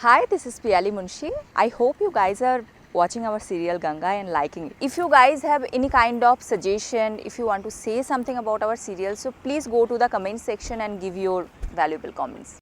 Hi, this is Piyali Munshi. I hope you guys are watching our serial Ganga and liking it. If you guys have any kind of suggestion, if you want to say something about our serial, so please go to the comment section and give your valuable comments.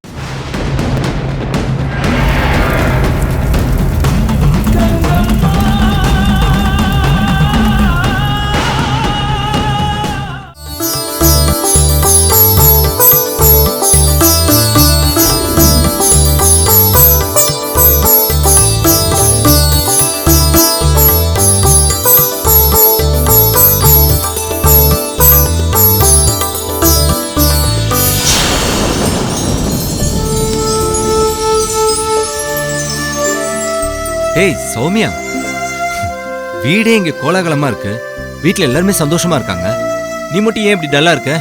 ஏய் சௌமியா, வீடே இங்க கோலாகலமா இருக்கு. வீட்ல எல்லாருமே சந்தோஷமா இருக்காங்க. நீ மட்டும் ஏன் இப்படி டல்லா இருக்க?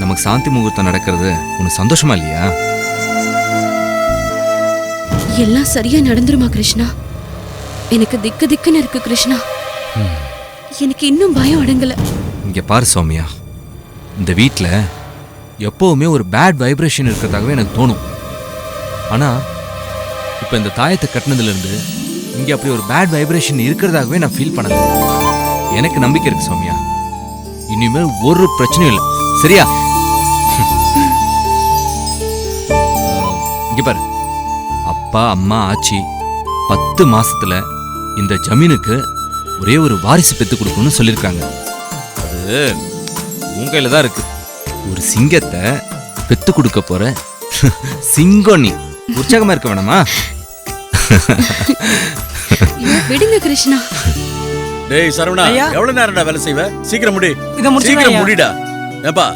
நமக்கு சாந்தி முகூர்த்தம் நடக்கிறது உனக்கு சந்தோஷமா இல்லையா? எல்லாம் சரியா நடந்துருமா கிருஷ்ணா? எனக்கு திக்கு திக்குன்னு இருக்கு கிருஷ்ணா. எனக்கு இன்னும் பயம் அடங்கல. இங்க பாரு சௌமியா, இந்த வீட்ல எப்பவுமே ஒரு பேட் வைப்ரேஷன் இருக்கிறதாகவே எனக்கு தோணும். ஆனா இப்ப இந்த தாயத்தை கட்டினதுல இருந்து இங்க அப்படி ஒரு பேட் வைப்ரேஷன் இருக்கிறதாகவே நான் ஃபீல் பண்ணல. எனக்கு நம்பிக்கை இருக்கு சௌமியா, இனிமேல் ஒரு பிரச்சனையும் இல்லை. சரியா? இங்க பாரு, அப்பா அம்மா ஆச்சி 10 மாசத்துல இந்த ஜமீனுக்கு ஒரே ஒரு வாரிசு பெத்து கொடுக்கணும்னு சொல்லியிருக்காங்க. அது உன் கையில தான் இருக்கு. ஒரு சிங்கத்தை பெத்து கொடுக்க போற சிங்கம். நீ உற்சாகமா இருக்க வேணாமா? விடுங்க கிருஷ்ணா. டேய் சரவணா, எவ்வளவு நேரம்டா வேலை செய்வ? சீக்கிரம் முடி. சீக்கிரம் முடிடா. ஏப்பா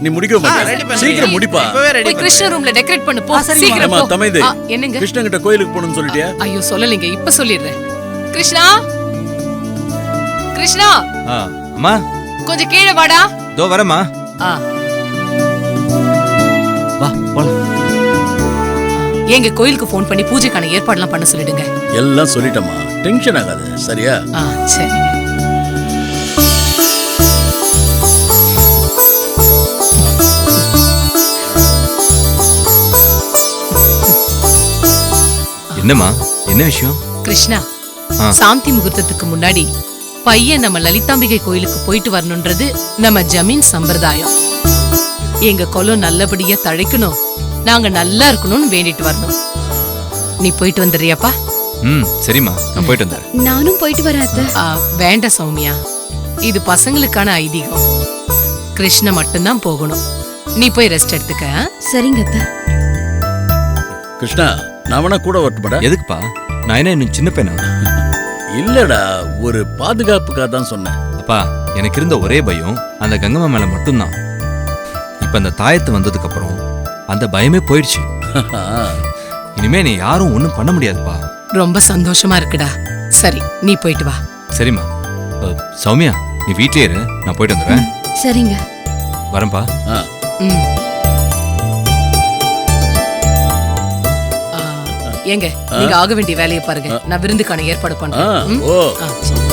நீ முடிக்க மாட்டே. சீக்கிரம் முடிப்பா. போய் கிருஷ்ண ரூம்ல டெக்கரேட் பண்ணு போ. சீக்கிரம் போ. தமைதே, என்னங்க? கிருஷ்ணன் கிட்ட கோயிலுக்கு போணும்னு சொல்லிட்டியா? ஐயோ சொல்லலீங்க, இப்ப சொல்லிடுறேன். கிருஷ்ணா, கிருஷ்ணா அம்மா கொஞ்சம் கீழே வாடா. தோ வரமா. வா போலாம். எங்க கோயிலுக்கு போன் பண்ணி பூஜைக்கான ஏற்பாடுலாம் பண்ண சொல்லிடுங்க. எல்லாம் சொல்லிட்டமா, டென்ஷன் ஆகாத. சரியா? சரிங்க. என்னம்மா, என்ன விஷயம்? கிருஷ்ணா, சாந்தி முகூர்த்தத்துக்கு முன்னாடி பையன் நம்ம லலிதாம்பிகை கோயிலுக்கு போயிட்டு வரணும்ன்றது நம்ம ஜமீன் சம்பிரதாயம். எங்க குலம் நல்லபடியா தழைக்கணும், நாங்க நல்லா இருக்கணும்னு வேண்டிட்டு வரணும். நீ போயிட்டு வந்துடுறியாப்பா? சரிம்மா, நான் போயிட்டு வந்துடுறேன். நானும் போயிட்டு வரேன் அத்தை. வேண்டாம் சௌமியா, இது பசங்களுக்கான ஐதீகம். கிருஷ்ண மட்டும்தான் போகணும். நீ போய் ரெஸ்ட் எடுத்துக்க. சரிங்க அத்தை. கிருஷ்ணா, நான் வேணா கூட வரட்டுமாடா? எதுக்குப்பா? நான் என்ன இன்னும் சின்ன பையனா? இல்லடா, ஒரு பாதுகாப்புக்காக தான் சொன்னேன். அப்பா, எனக்கு இருந்த ஒரே பயம் அந்த கங்கம்மா மேல மட்டும்தான். இப்ப அந்த தாயத்து வந்ததுக்கு அப்புறம் அந்த பயமே போயிடுச்சு. இனிமே நீ யாரும் ஒண்ணும் பண்ண முடியாதுப்பா. ரொம்ப சந்தோஷமா இருக்குடா. சரி, நீ போயிட்டு வா. சரிம்மா. சௌமியா, நீ வீட்லயே இரு, நான் போயிட்டு வந்துடுறேன். சரிங்க. வரேன்ப்பா. ஏங்க, நீங்க ஆக வேண்டிய வேலையை பாருங்க. நான் விருந்துக்கான ஏற்பாடு பண்றேன்.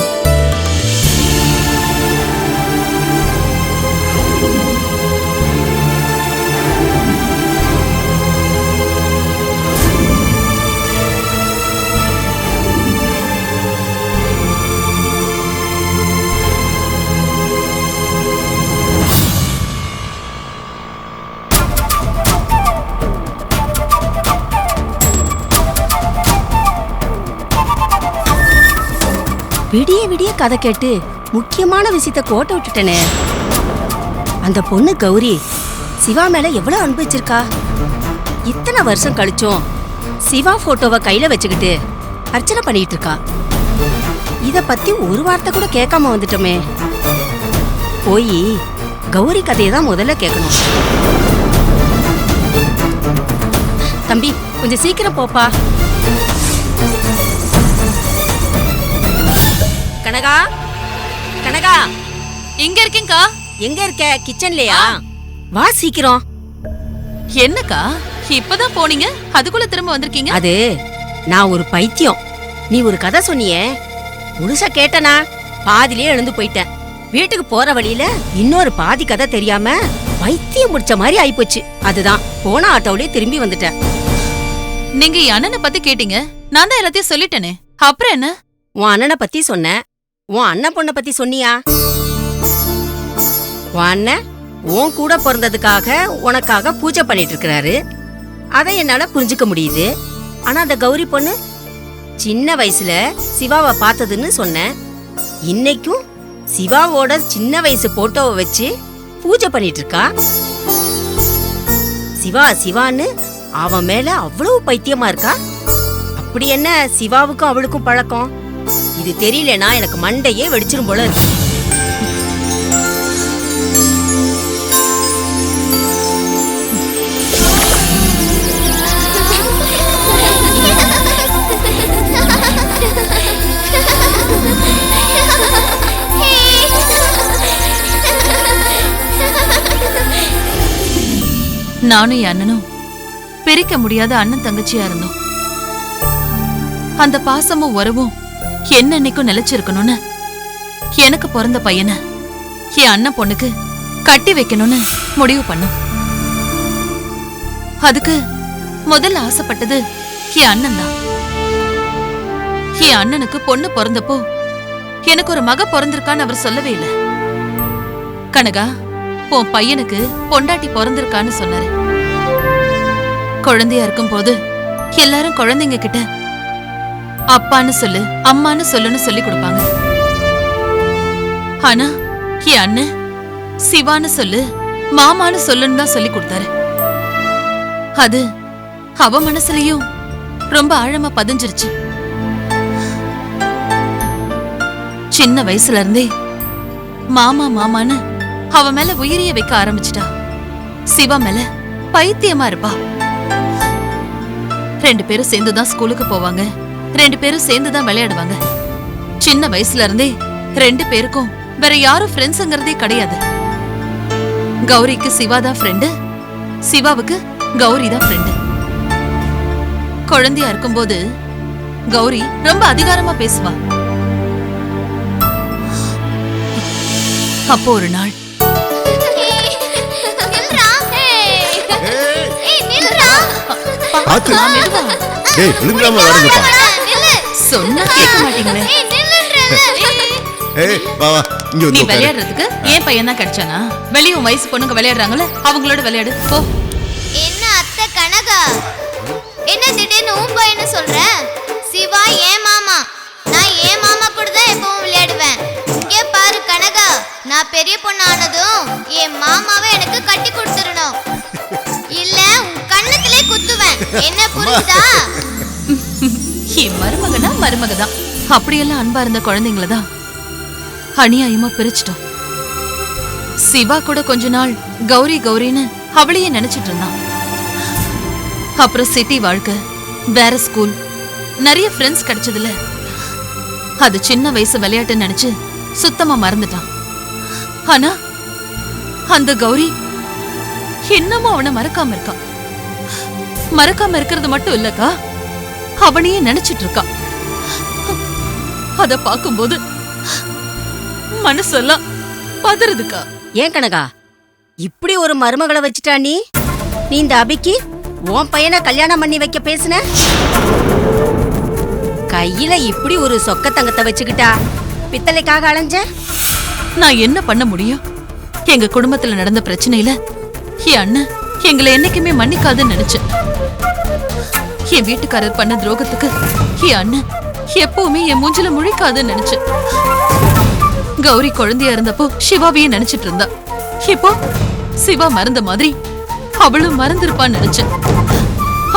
விடிய விடிய கதை கேட்டு முக்கியமான விஷயத்த கோட்டை விட்டுட்டனே. அந்த பொண்ணு கௌரி சிவா மேல எவ்வளவு அன்பு வச்சிருக்கா. இத்தனை வருஷம் கழிச்சும் சிவா போட்டோவை கையில வச்சுக்கிட்டு அர்ச்சனை பண்ணிட்டு இருக்கா. இத பத்தி ஒரு வார்த்தை கூட கேட்காம வந்துட்டோமே. போய் கௌரி கதையை தான் முதல்ல கேட்கணும். தம்பி, கொஞ்சம் சீக்கிரம் போப்பா. கனகா, கனகா, எங்க இருக்கீங்கக்கா? எங்க இருக்க? கிச்சன்லயா? வா சீக்கிரம். என்னக்கா இப்பதான் போனீங்க, அதுக்குள்ள திரும்ப வந்திருக்கீங்க? அது நான் ஒரு பைத்தியம். நீ ஒரு கதை சொன்னியே, முழுசா கேட்டனா பாதியிலே எழுந்து போயிட்டேன். வீட்டுக்கு போற வழியில இன்னொரு பாதி கதை தெரியாம பைத்தியம் முடிச்ச மாதிரி ஆயிப்போச்சு. அதுதான் போன ஆட்டோலயே திரும்பி வந்துட்டேன். நீங்க என் அண்ணனை பத்தி கேட்டீங்க, நான் தான் எல்லாத்தையும் சொல்லிட்டேனே. அப்புறம் என்ன? உன் அண்ணனை பத்தி சொன்ன, உன் அண்ணன் பொண்ணை பத்தி சொன்னியா? உன் அண்ணன் உன் கூட பிறந்ததுக்காக உனக்காக பூஜை பண்ணிட்டு இருக்கிறாரு. அதை என்னால புரிஞ்சுக்க முடியுது. ஆனா அந்த கௌரி பொண்ணு சின்ன வயசுல சிவாவை பார்த்ததுன்னு சொன்ன. இன்னைக்கும் சிவாவோட சின்ன வயசு போட்டோவை வச்சு பூஜை பண்ணிட்டு இருக்கா. சிவா சிவான்னு அவன் மேல அவ்வளவு பைத்தியமா இருக்கா. அப்படி என்ன சிவாவுக்கும் அவளுக்கும் பழக்கம்? இது தெரியலனா எனக்கு மண்டையே வெடிச்சிரும் போல இருக்கு. நானும் என் அண்ணனும் பிரிக்க முடியாத அண்ணன் தங்கச்சியா இருந்தோம். அந்த பாசமும் உறவும் என்னன்னைக்கும் நிலைச்சிருக்கணும்னு எனக்கு பிறந்த பையனை என் அண்ணன் பொண்ணுக்கு கட்டி வைக்கணும்னு முடிவு பண்ணோம். அதுக்கு முதல்ல ஆசைப்பட்டது என் அண்ணன் தான். என் அண்ணனுக்கு பொண்ணு பிறந்தப்போ எனக்கு ஒரு மக பிறந்திருக்கான்னு அவர் சொல்லவே இல்லை. கனகா, உன் பையனுக்கு பொண்டாட்டி பிறந்திருக்கான்னு சொன்னாரு. குழந்தையா இருக்கும் போது எல்லாரும் குழந்தைங்க கிட்ட அப்பான்னு சொல்லு, அம்மான்னு சொல்லுன்னு சொல்லி கொடுப்பாங்க. ஆனா என் அண்ணன் சிவான்னு சொல்லு, மாமான்னு சொல்லுன்னு தான் சொல்லி கொடுத்தாரு. அது அவ மனசுலயும் ரொம்ப ஆழமா பதிஞ்சிருச்சு. சின்ன வயசுல இருந்தே மாமா மாமான்னு அவ மேல உயிரிய வைக்க ஆரம்பிச்சிட்டா. சிவா மேல பைத்தியமா இருப்பா. 2 பேரும் சேர்ந்துதான் ஸ்கூலுக்கு போவாங்க, 2 பேரும் சேர்ந்துதான் விளையாடுவாங்க. சின்ன வயசுல இருந்தே 2 பேருக்கும் வேற யாரும் ஃப்ரெண்ட்ஸ்ங்கிறதே கிடையாது. கௌரிக்கு சிவா தான் ஃப்ரெண்டு, சிவாவுக்கு கௌரி தான் ஃப்ரெண்டு. குழந்தையா இருக்கும்போது கௌரி ரொம்ப அதிகாரமா பேசுவா. அப்போ ஒரு நாள் சொன்னா கேட்க மாட்டீங்களே. நீ விளையாடுறதுக்கு என் பையன் தான் கிடைச்சானா? வெளியே உன் வயசு பொண்ணுங்க விளையாடுறாங்கல்ல, அவங்களோட விளையாடு போ. என்ன அத்தை கனகா, என்ன திடீர்னு உன் பையன்னு சொல்ற? சிவா ஏன் மாமா, நான் ஏன் மாமா கூட தான் எப்பவும் விளையாடுவேன். இங்கே பாரு கனகா, நான் பெரிய பொண்ணு ஆனதும் என் மாமாவை எனக்கு கட்டி கொடுத்துடணும், இல்ல உன் கண்ணத்திலே குத்துவேன். என்ன புரியுதா? என் மருமகனா மருமகதான். அப்படியெல்லாம் அன்பா இருந்த குழந்தைங்களதான் அநியாயமா பிரிச்சிட்டோம். சிவா கூட கொஞ்ச நாள் கௌரி கௌரின்னு அவளையே நினைச்சிட்டு இருந்தான். அப்புறம் சிட்டி வாழ்க்கை, வேற ஸ்கூல், நிறைய ஃப்ரெண்ட்ஸ் கிடைச்சதுல அது சின்ன வயசு விளையாட்டு நினைச்சு சுத்தமா மறந்துட்டான். ஆனா அந்த கௌரி என்னமோ அவனை மறக்காம இருக்கான். மறக்காம இருக்கிறது மட்டும் இல்லக்கா, அவனையே நினைச்சிட்டு இருக்கான். அத பாக்கும்போது மனசெல்லாம் பதறுதுக்கா. ஏன் கனகா, இப்படி ஒரு மருமகளை வச்சுட்டா நீ? நீ இந்த அபிக்கு உன் பையனை கல்யாணம் பண்ணி வைக்க பேசுன? கையில இப்படி ஒரு சொக்க தங்கத்தை வச்சுக்கிட்டா பித்தளைக்காக அலைஞ்ச? நான் என்ன பண்ண முடியும்? எங்க குடும்பத்துல நடந்த பிரச்சனையில என் அண்ணன் எங்களை என்னைக்குமே மன்னிக்காதுன்னு நினைச்சேன். என் வீட்டுக்காரர் பண்ண துரோகத்துக்கு என் அண்ணன் எப்பவுமே என் மூஞ்சில முழிக்காதுன்னு நினைச்சேன். கௌரி குழந்தையா இருந்தப்போ சிவாவையே நினைச்சிட்டு இருந்தா. இப்போ சிவா மறந்த மாதிரி அவளும் மறந்திருப்பான்னு நினைச்சேன்.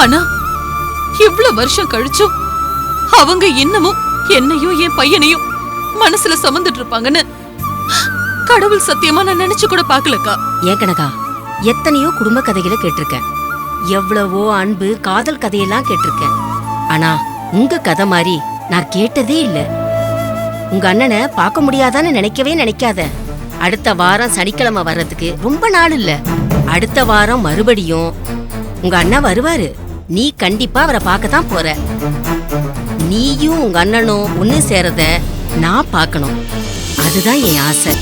ஆனா இவ்வளவு வருஷம் கழிச்சும் அவங்க இன்னமும் என்னையும் என் பையனையும் மனசுல சுமந்துட்டு இருப்பாங்கன்னு கடவுள் சத்தியமா நான் நினைச்சு கூட பாக்கலக்கா. ஏன் கனகா, எத்தனையோ குடும்ப கதைகளை கேட்டிருக்கேன், எவ்வளவோ அன்பு காதல் கதையெல்லாம் கேட்டிருக்கேன். ஆனா உங்க கதை மாதிரி நான் கேட்டதே இல்ல. உங்க அண்ணனை பார்க்க முடியாதான்னு நினைக்கவே நினைக்காத. அடுத்த வாரம் சனிக்கிழமை வர்றதுக்கு ரொம்ப நாள் இல்ல, அடுத்த வாரம் மறுபடியும் உங்க அண்ணன் வருவாரு. நீ கண்டிப்பா அவரை பார்க்க தான் போற. நீயும் உங்க அண்ணனும் ஒண்ணு சேரத நான் பார்க்கணும், அதுதான் என் ஆசை.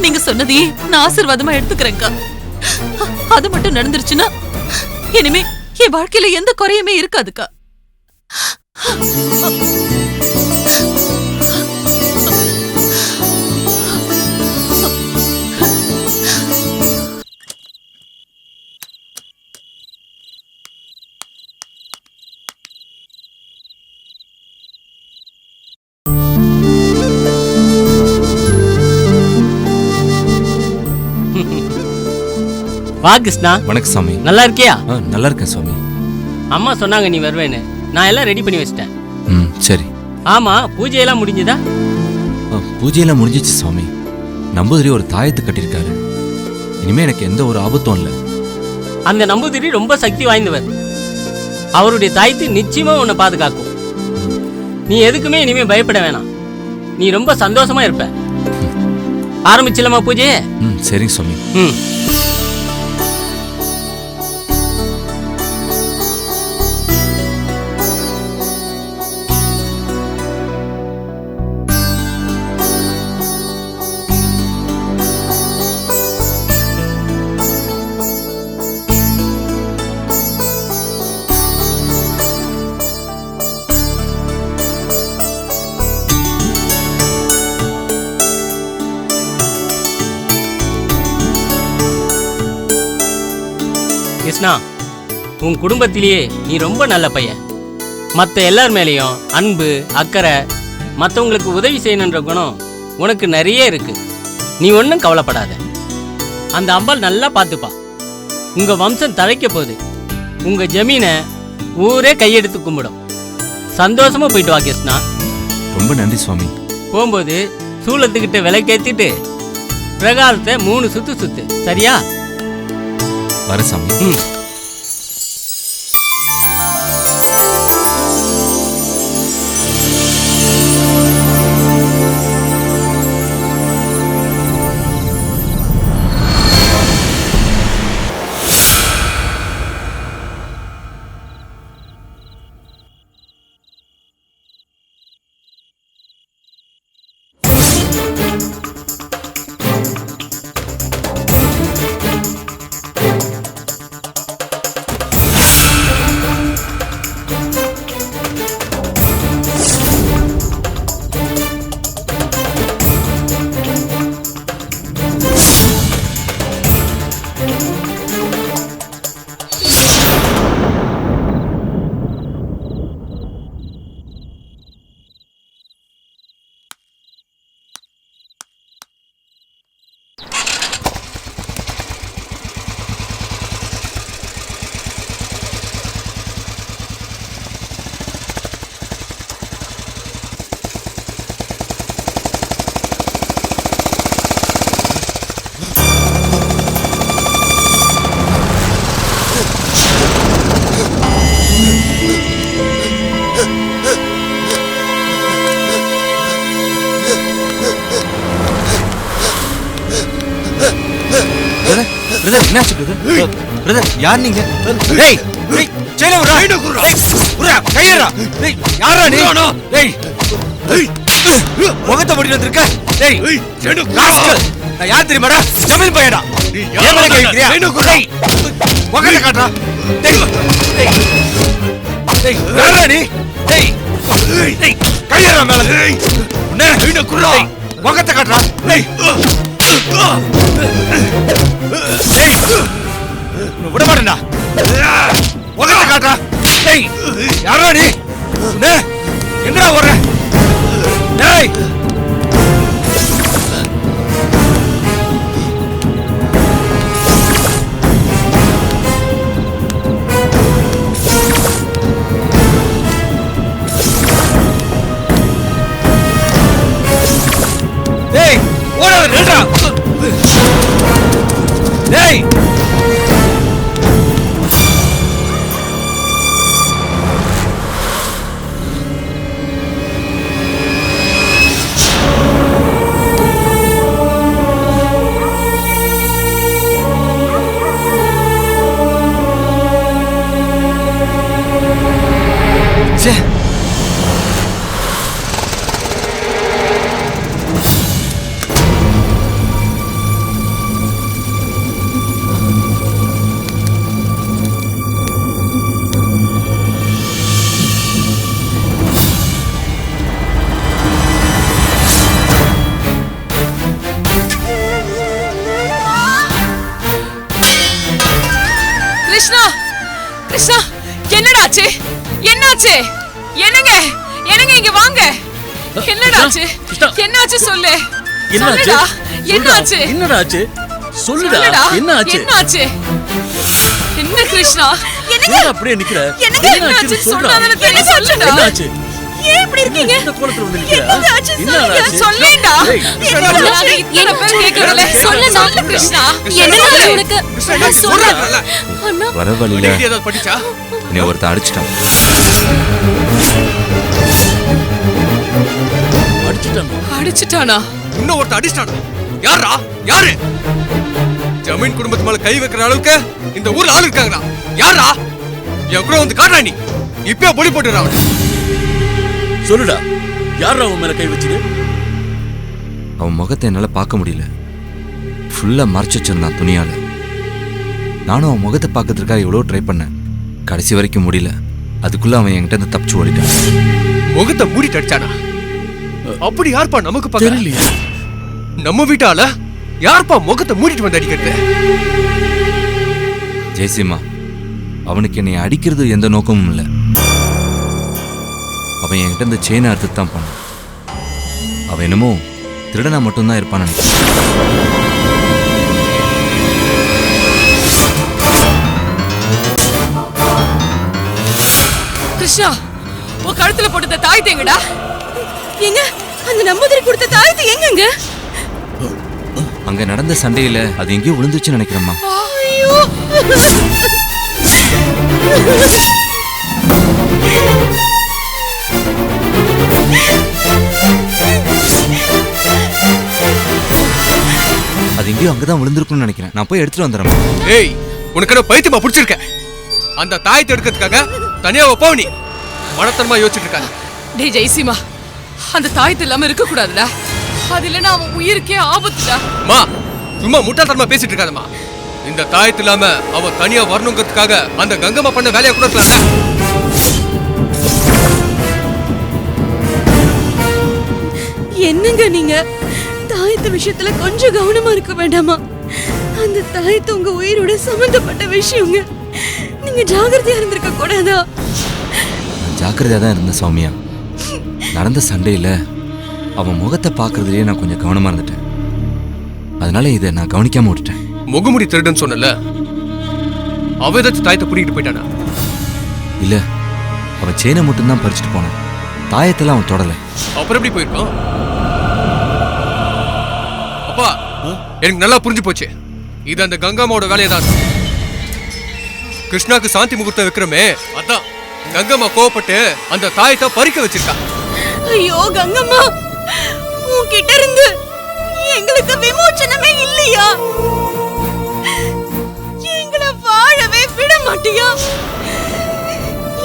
நீங்க சொன்னதையே நான் ஆசீர்வாதமா எடுத்துக்கிறேன்க்கா. அது மட்டும் நடந்துருச்சுன்னா இனிமே என் வாழ்க்கையில எந்த குறையுமே இருக்காதுக்கா. வா கிருஷ்ணா. வணக்கம் சாமி. நல்லா இருக்கியா? நல்லா இருக்கேன் சாமி. அம்மா சொன்னாங்க நீ வருவேன்னு. நான் எல்லாம் ரெடி பண்ணி வச்சிட்டேன். சரி. ஆமா, பூஜையெல்லாம் முடிஞ்சுதா? பூஜையெல்லாம் முடிஞ்சிச்சு சாமி. நம்பூதிரி ஒரு தாயத்து கட்டியிருக்காரு. இனிமே எனக்கு எந்த ஒரு ஆபத்தும் இல்லை. அந்த நம்பூதிரி ரொம்ப சக்தி வாய்ந்தவர். அவருடைய தாயத்து நிச்சயமா உன்னை பாதுகாக்கும். நீ எதுக்குமே இனிமே பயப்பட வேணாம். நீ ரொம்ப சந்தோஷமா இருப்ப. ஆரம்பிச்சலாமா பூஜையே? சரிங்க சாமி. கிருஷ்ணா, உன் குடும்பத்திலேயே நீ ரொம்ப நல்ல பையன். மற்ற எல்லார் மேலேயும் அன்பு, அக்கறை, மற்றவங்களுக்கு உதவி செய்யணுன்ற குணம் உனக்கு நிறைய இருக்கு. நீ ஒன்றும் கவலைப்படாத. அந்த அம்பாள் நல்லா பார்த்துப்பா. உங்க வம்சம் தழைக்க போகுது. உங்க ஜமீனை ஊரே கையெடுத்து கும்பிடும். சந்தோஷமா போயிட்டு வா கிருஷ்ணா. ரொம்ப நன்றி சுவாமி. போகும்போது சூளத்துக்கிட்ட விலைக்கேத்திட்டு பிரகாரத்தை 3 சுத்து சுத்து. சரியா? வர சாமி. என்னாச்சு பிரதர்? பிரதர் யார் நீங்க? டேய் டேய் சேல வரா. உரா கையறா. டேய் யாரா நீ? டேய் டேய் முகத்தை மூடி வந்திருக்க. டேய் ராஸ்கல், நான் யார் தெரியுமாடா? ஜமீன் பையடா. ஏன் மேல கையறியா? டேய் முகத்தை காட்றா. டேய் டேய் டேய் யாரா நீ? டேய் டேய் கையறா மேல. டேய் என்ன குறா? முகத்தை காட்றா. டேய் விட மாட்டேன்டா. முகத்தை காட்டா. டேய் யாரா நீ? என்னடா ஓடுற? டேய் டேய் ஓடாத நில்றா. டேய் என்னாச்சு? என்னங்க என்னங்க இங்க வாங்க. என்னடாச்சு? என்னாச்சு சொல்லு. என்னாச்சு? என்னாச்சு? என்னடாச்சு? சொல்லுடா. என்னாச்சு? என்னாச்சு? என்ன கிருஷ்ணா? என்ன அப்படியே நிக்கிற? என்னாச்சு சொல்றா. சொல்லுடா. என்னாச்சு? ஏன் இப்படி இருக்கீங்க? இந்த கோலத்துல வந்து நிக்கிற? என்னாச்சு சொல்லேடா. என்ன பேர் கேக்குறல? சொல்லு கிருஷ்ணா. என்னாச்சு உனக்கு? சொல்றா. அண்ணா வர வழியில ஏதாவது படிச்சா? என்னை ஒருத்தன் அடிச்சிட்டான். அடிச்சிட்டானா? இன்னும் ஒருத்த அடிச்சிட்டானா? யாரா? யாரு? ஜமீன் குடும்பத்து மேல கை வைக்கிற அளவுக்கு இந்த ஊர்ல ஆள் இருக்காங்களா? யாரா? என் கூட வந்து காட்டுறா நீ. இப்பயே பொடி போட்டுறா அவனை. சொல்லுடா. யாரா உன் மேல கை வச்சது? அவன் முகத்தை என்னால் பார்க்க முடியல. ஃபுல்லாக மறைச்சு வச்சிருந்தான் துணியால். நானும் அவன் முகத்தை பார்க்கறதுக்காக எவ்வளோ ட்ரை பண்ணேன். கடைசி வரைக்கும் முடியல. அதுக்குள்ளே அவன் என்கிட்ட இருந்து தப்பிச்சு ஓடிட்டான். முகத்தை மூடிட்டு அடிச்சானா? அப்படி யார்ப்பா நமக்கு பக்கத்துல? நம்ம வீட்டால யார்ப்பா முகத்தை மூடிட்டு வந்து அடிக்கிறது? ஜெயசிம்மா, அவனுக்கு என்னை அடிக்கிறது எந்த நோக்கமும் இல்லை. அவன் என்கிட்ட இந்த செயினை அறுத்து தான் பண்ணான். அவன் என்னமோ திருடனா மட்டும்தான் இருப்பான்னு நினைக்கிறேன். கிருஷ்ணா, உன் கழுத்துல போட்ட தாயத்தை எங்கடா? எங்க அந்த நம்பூதிரி கொடுத்த தாயத்தை எங்கங்க? அங்க நடந்த சண்டையில அது எங்கேயோ விழுந்துச்சுன்னு நினைக்கிறேம்மா. ஐயோ! அது எங்கேயோ அங்கதான் விழுந்திருக்கும்னு நினைக்கிறேன். நான் போய் எடுத்துட்டு வந்துடுறேன். ஏய், உனக்கு என்ன பைத்தியமா பிடிச்சிருக்க? அந்த தாயத்தை எடுக்கிறதுக்காக தனியா வைப்பா நீ. மனத்தனமா யோசிச்சுட்டு இருக்காங்க. டேய் ஜெயசிமா, அந்த தாயத்து இல்லாம இருக்க கூடாதுடா. அது இல்லைன்னா அவன் உயிருக்கே ஆபத்துடா. மா, சும்மா முட்டாள்தனமா பேசிட்டு இருக்காதம்மா. இந்த தாயத்து இல்லாம அவன் தனியா வரணுங்கிறதுக்காக அந்த கங்கம்மா பண்ண வேலையை கூட இருக்கலாம்ல. என்னங்க நீங்க தாயத்து விஷயத்துல கொஞ்சம் கவனமா இருக்க வேண்டாமா? அந்த தாயத்து உங்க உயிரோட சம்பந்தப்பட்ட விஷயங்க. நீங்க ஜாக்கிரதையா இருந்திருக்க கூடாதா? நான் ஜாக்கிரதையா தான் இருந்தேன் சௌமியா. நடந்த சண்டையில அவன் முகத்தை பார்க்கறதுலயே நான் கொஞ்சம் கவனமா இருந்துட்டேன். அதனால இதை நான் கவனிக்காம விட்டுட்டேன். முகமுடி திருடுன்னு சொன்னல, அவ ஏதாச்சும் தாயத்தை பிடிக்கிட்டு போயிட்டானா? இல்ல, அவன் செயினை மட்டும்தான் பறிச்சுட்டு போனான். தாயத்தெல்லாம் அவன் தொடல. அப்புறம் எப்படி போயிருக்கான்? அப்பா, எனக்கு நல்லா புரிஞ்சு போச்சு. இது அந்த கங்காமாவோட வேலையதான். கிருஷ்ணாக்கு சாந்தி முகூர்த்தம் வைக்கிறமே, அதான் கங்கம்மா கோவப்பட்டு அந்த தாயத்தை பறிக்க வச்சிருக்கா. ஐயோ கங்கம்மா, உன்கிட்ட இருந்து எங்களுக்கு விமோச்சனமே இல்லையா? எங்களை வாழவே விட மாட்டியா?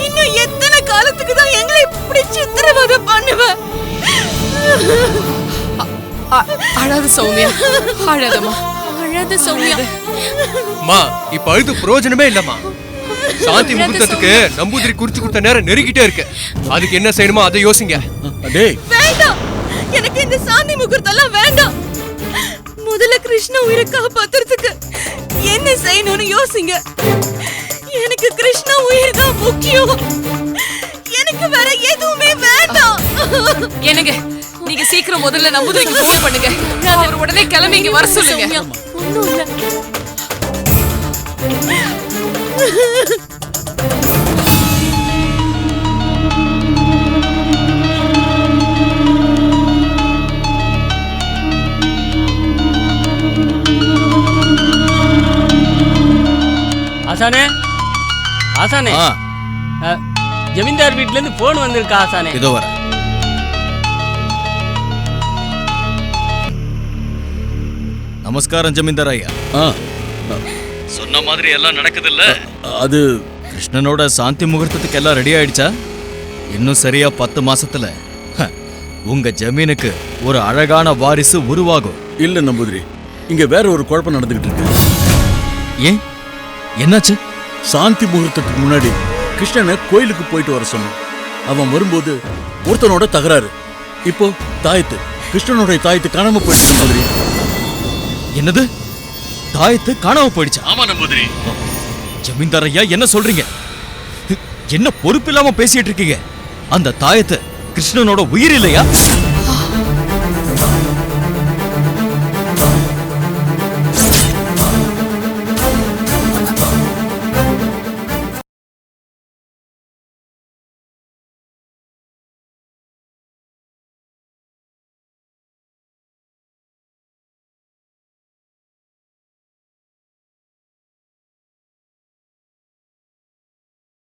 இன்னும் எத்தனை காலத்துக்கு தான் எங்களை இப்படி சித்திரவதை பண்ணுவ? அழாத சௌமியா, அழாதம்மா, அழாத சௌமியா. மா, இப்ப அழுது பிரயோஜனமே இல்லம்மா. சாந்தி முகூர்த்தத்துக்கு நம்பூதிரி குறிச்சு கொடுத்த நேரம் நெருங்கிட்டே இருக்கு. அதுக்கு என்ன செய்யணுமோ அதை யோசிங்க. டேய், வேண்டாம், எனக்கு இந்த சாந்தி முகூர்த்தம் எல்லாம் வேண்டாம். முதல்ல கிருஷ்ண உயிரை காப்பாத்துறதுக்கு என்ன செய்யணும்னு யோசிங்க. எனக்கு கிருஷ்ண உயிர் தான் முக்கியம். எனக்கு வேற எதுவுமே வேண்டாம். என்னங்க, நீங்க சீக்கிரம் முதல்ல நம்பூதிரிக்கு போன் பண்ணுங்க. அவர் உடனே கிளம்பி இங்க வர சொல்லுங்க. ஒண்ணும் இல்ல. ஆசானே, ஆசானே, ஜமீன்தார் வீட்ல இருந்து போன் வந்திருக்கா ஆசானே? இதோ வர. நமஸ்காரம் ஜமீன்தார் ஐயா. சொன்ன மாதிரி எல்லாம் நடக்குது இல்ல? அது கிருஷ்ணனோட சாந்தி முகூர்த்தத்துக்கு எல்லாம் ரெடி ஆயிடுச்சா? இன்னும் சரியா 10 மாசத்துல உங்க ஜமீனுக்கு ஒரு அழகான வாரிசு உருவாகும். இல்ல நம்பூதிரி, இங்க வேற ஒரு குழப்பம் நடந்துகிட்டு இருக்கு. ஏன், என்னாச்சு? சாந்தி முகூர்த்தத்துக்கு முன்னாடி கிருஷ்ணனை கோயிலுக்கு போயிட்டு வர சொன்னான். அவன் வரும்போது ஒருத்தனோட தகராறு. இப்போ தாயத்து, கிருஷ்ணனோட தாயத்து காணாம போயிடுச்சு நம்பூதிரி. என்னது? தாயத்து காணாம போயிடுச்சு? ஆமா நம்பூதிரி. ஜமீன்தார் ஐயா, என்ன சொல்றீங்க? என்ன பொறுப்பில்லாம பேசிட்டு இருக்கீங்க? அந்த தாயத்து கிருஷ்ணனோட உயிர் இல்லையா?